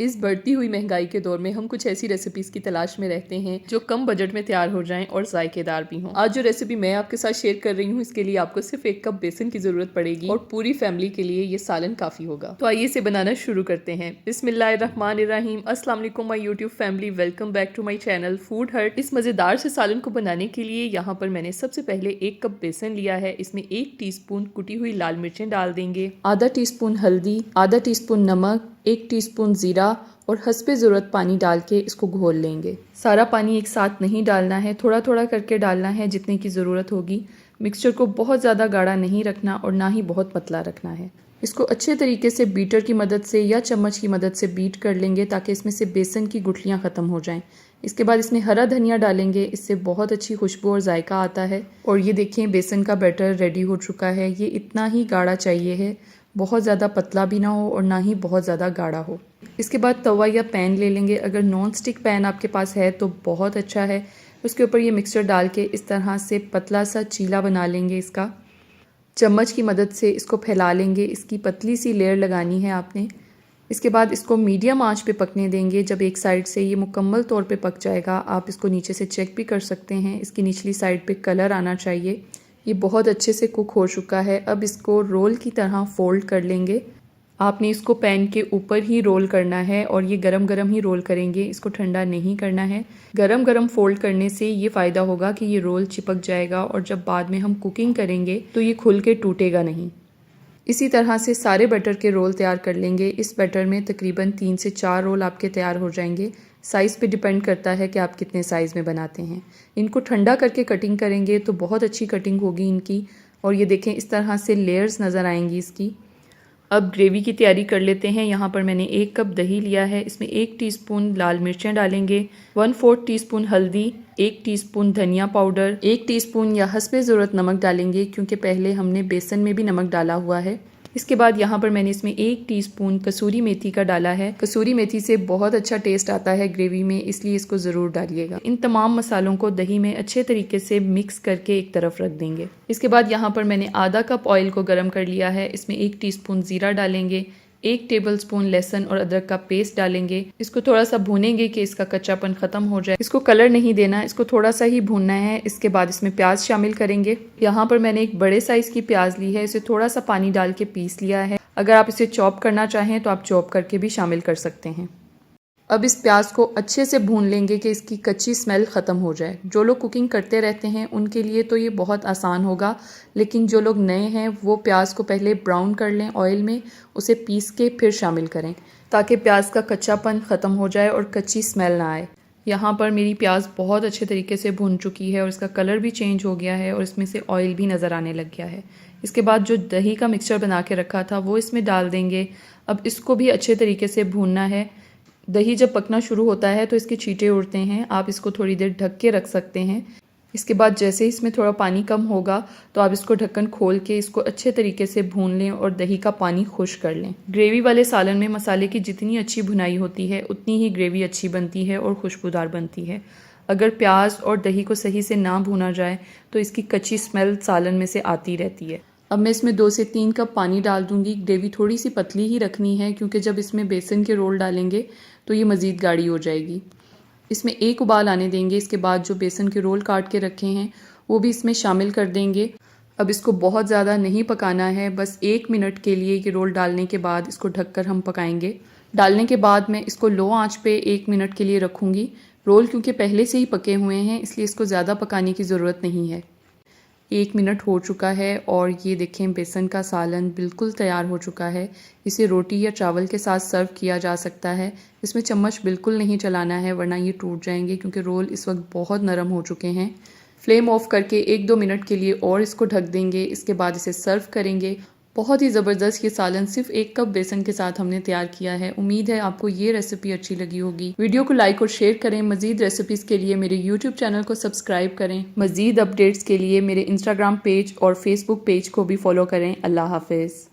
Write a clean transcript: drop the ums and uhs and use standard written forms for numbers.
इस बढ़ती हुई महंगाई के दौर में हम कुछ ऐसी रेसिपीज की तलाश में रहते हैं जो कम बजट में तैयार हो जाएं और जायकेदार भी हों। आज जो रेसिपी मैं आपके साथ शेयर कर रही हूँ, इसके लिए आपको सिर्फ 1 कप बेसन की जरूरत पड़ेगी और पूरी फैमिली के लिए ये सालन काफी होगा। तो आइए इसे बनाना शुरू करते हैं। बिस्मिल्लाहिर्रहमानिर्रहीम। अस्सलाम वालेकुम my YouTube family, welcome back to my channel food heart. इस मजेदार से सालन को बनाने के लिए यहाँ पर मैंने सबसे पहले 1 कप बेसन लिया है। इसमें 1 टीस्पून कुटी हुई लाल मिर्चें डाल देंगे, आधा टीस्पून हल्दी, आधा टीस्पून नमक, 1 टीस्पून जीरा और हस्बे ज़रूरत पानी डाल के इसको घोल लेंगे। सारा पानी एक साथ नहीं डालना है, थोड़ा थोड़ा करके डालना है जितने की ज़रूरत होगी। मिक्सचर को बहुत ज़्यादा गाढ़ा नहीं रखना और ना ही बहुत पतला रखना है। इसको अच्छे तरीके से बीटर की मदद से या चम्मच की मदद से बीट कर लेंगे ताकि इसमें से बेसन की गुठलियाँ ख़त्म हो जाएं। इसके बाद इसमें हरा धनिया डालेंगे, इससे बहुत अच्छी खुशबू और जायका आता है। और ये देखें, बेसन का बैटर रेडी हो चुका है। ये इतना ही गाढ़ा चाहिए है, बहुत ज़्यादा पतला भी ना हो और ना ही बहुत ज़्यादा गाढ़ा हो। इसके बाद तवा या पैन ले लेंगे। अगर नॉन स्टिक पैन आपके पास है तो बहुत अच्छा है। उसके ऊपर ये मिक्सचर डाल के इस तरह से पतला सा चीला बना लेंगे। इसका चम्मच की मदद से इसको फैला लेंगे। इसकी पतली सी लेयर लगानी है आपने। इसके बाद इसको मीडियम आंच पे पकने देंगे। जब एक साइड से ये मुकम्मल तौर पे पक जाएगा, आप इसको नीचे से चेक भी कर सकते हैं। इसकी निचली साइड पे कलर आना चाहिए। ये बहुत अच्छे से कुक हो चुका है। अब इसको रोल की तरह फोल्ड कर लेंगे। आपने इसको पैन के ऊपर ही रोल करना है और ये गरम गरम ही रोल करेंगे, इसको ठंडा नहीं करना है। गरम गरम फोल्ड करने से ये फ़ायदा होगा कि ये रोल चिपक जाएगा और जब बाद में हम कुकिंग करेंगे तो ये खुल के टूटेगा नहीं। इसी तरह से सारे बैटर के रोल तैयार कर लेंगे। इस बैटर में तकरीबन 3 से 4 रोल आपके तैयार हो जाएंगे। साइज़ पे डिपेंड करता है कि आप कितने साइज़ में बनाते हैं। इनको ठंडा करके कटिंग करेंगे तो बहुत अच्छी कटिंग होगी इनकी। और ये देखें, इस तरह से लेयर्स नज़र आएंगी इसकी। अब ग्रेवी की तैयारी कर लेते हैं। यहाँ पर मैंने 1 कप दही लिया है। इसमें 1 टीस्पून लाल मिर्चें डालेंगे, 1/4 टीस्पून हल्दी, 1 टीस्पून धनिया पाउडर, 1 टीस्पून या हस्बे ज़रूरत नमक डालेंगे क्योंकि पहले हमने बेसन में भी नमक डाला हुआ है। इसके बाद यहाँ पर मैंने इसमें 1 टीस्पून कसूरी मेथी का डाला है। कसूरी मेथी से बहुत अच्छा टेस्ट आता है ग्रेवी में, इसलिए इसको ज़रूर डालिएगा। इन तमाम मसालों को दही में अच्छे तरीके से मिक्स करके एक तरफ रख देंगे। इसके बाद यहाँ पर मैंने आधा कप ऑयल को गर्म कर लिया है। इसमें 1 टीस्पून जीरा डालेंगे, 1 टेबलस्पून लहसुन और अदरक का पेस्ट डालेंगे। इसको थोड़ा सा भूनेंगे कि इसका कच्चापन खत्म हो जाए। इसको कलर नहीं देना, इसको थोड़ा सा ही भूनना है। इसके बाद इसमें प्याज शामिल करेंगे। यहाँ पर मैंने एक बड़े साइज की प्याज ली है, इसे थोड़ा सा पानी डाल के पीस लिया है। अगर आप इसे चॉप करना चाहें तो आप चॉप करके भी शामिल कर सकते हैं। अब इस प्याज को अच्छे से भून लेंगे कि इसकी कच्ची स्मेल ख़त्म हो जाए। जो लोग कुकिंग करते रहते हैं उनके लिए तो ये बहुत आसान होगा, लेकिन जो लोग नए हैं वो प्याज को पहले ब्राउन कर लें ऑयल में, उसे पीस के फिर शामिल करें ताकि प्याज का कच्चापन ख़त्म हो जाए और कच्ची स्मेल ना आए। यहाँ पर मेरी प्याज बहुत अच्छे तरीके से भून चुकी है और इसका कलर भी चेंज हो गया है और इसमें से ऑयल भी नज़र आने लग गया है। इसके बाद जो दही का मिक्सचर बना के रखा था वो इसमें डाल देंगे। अब इसको भी अच्छे तरीके से भूनना है। दही जब पकना शुरू होता है तो इसके छींटे उड़ते हैं, आप इसको थोड़ी देर ढक के रख सकते हैं। इसके बाद जैसे इसमें थोड़ा पानी कम होगा तो आप इसको ढक्कन खोल के इसको अच्छे तरीके से भून लें और दही का पानी खुश्क कर लें। ग्रेवी वाले सालन में मसाले की जितनी अच्छी भुनाई होती है उतनी ही ग्रेवी अच्छी बनती है और खुशबूदार बनती है। अगर प्याज और दही को सही से ना भुना जाए तो इसकी कच्ची स्मेल सालन में से आती रहती है। अब मैं इसमें 2 से 3 कप पानी डाल दूंगी। ग्रेवी थोड़ी सी पतली ही रखनी है क्योंकि जब इसमें बेसन के रोल डालेंगे तो ये मज़ीद गाढ़ी हो जाएगी। इसमें 1 उबाल आने देंगे। इसके बाद जो बेसन के रोल काट के रखे हैं वो भी इसमें शामिल कर देंगे। अब इसको बहुत ज़्यादा नहीं पकाना है, बस 1 मिनट के लिए ये रोल डालने के बाद इसको ढककर हम पकाएंगे। डालने के बाद मैं इसको लो आंच पे 1 मिनट के लिए रखूँगी। रोल क्योंकि पहले से ही पके हुए हैं इसलिए इसको ज़्यादा पकाने की ज़रूरत नहीं है। 1 मिनट हो चुका है और ये देखें, बेसन का सालन बिल्कुल तैयार हो चुका है। इसे रोटी या चावल के साथ सर्व किया जा सकता है। इसमें चम्मच बिल्कुल नहीं चलाना है वरना ये टूट जाएंगे क्योंकि रोल इस वक्त बहुत नरम हो चुके हैं। फ्लेम ऑफ करके 1-2 मिनट के लिए और इसको ढक देंगे। इसके बाद इसे सर्व करेंगे। बहुत ही ज़बरदस्त ये सालन सिर्फ 1 कप बेसन के साथ हमने तैयार किया है। उम्मीद है आपको ये रेसिपी अच्छी लगी होगी। वीडियो को लाइक और शेयर करें। मज़ीद रेसिपीज़ के लिए मेरे यूट्यूब चैनल को सब्सक्राइब करें। मज़ीद अपडेट्स के लिए मेरे इंस्टाग्राम पेज और फेसबुक पेज को भी फॉलो करें। अल्लाह हाफिज़।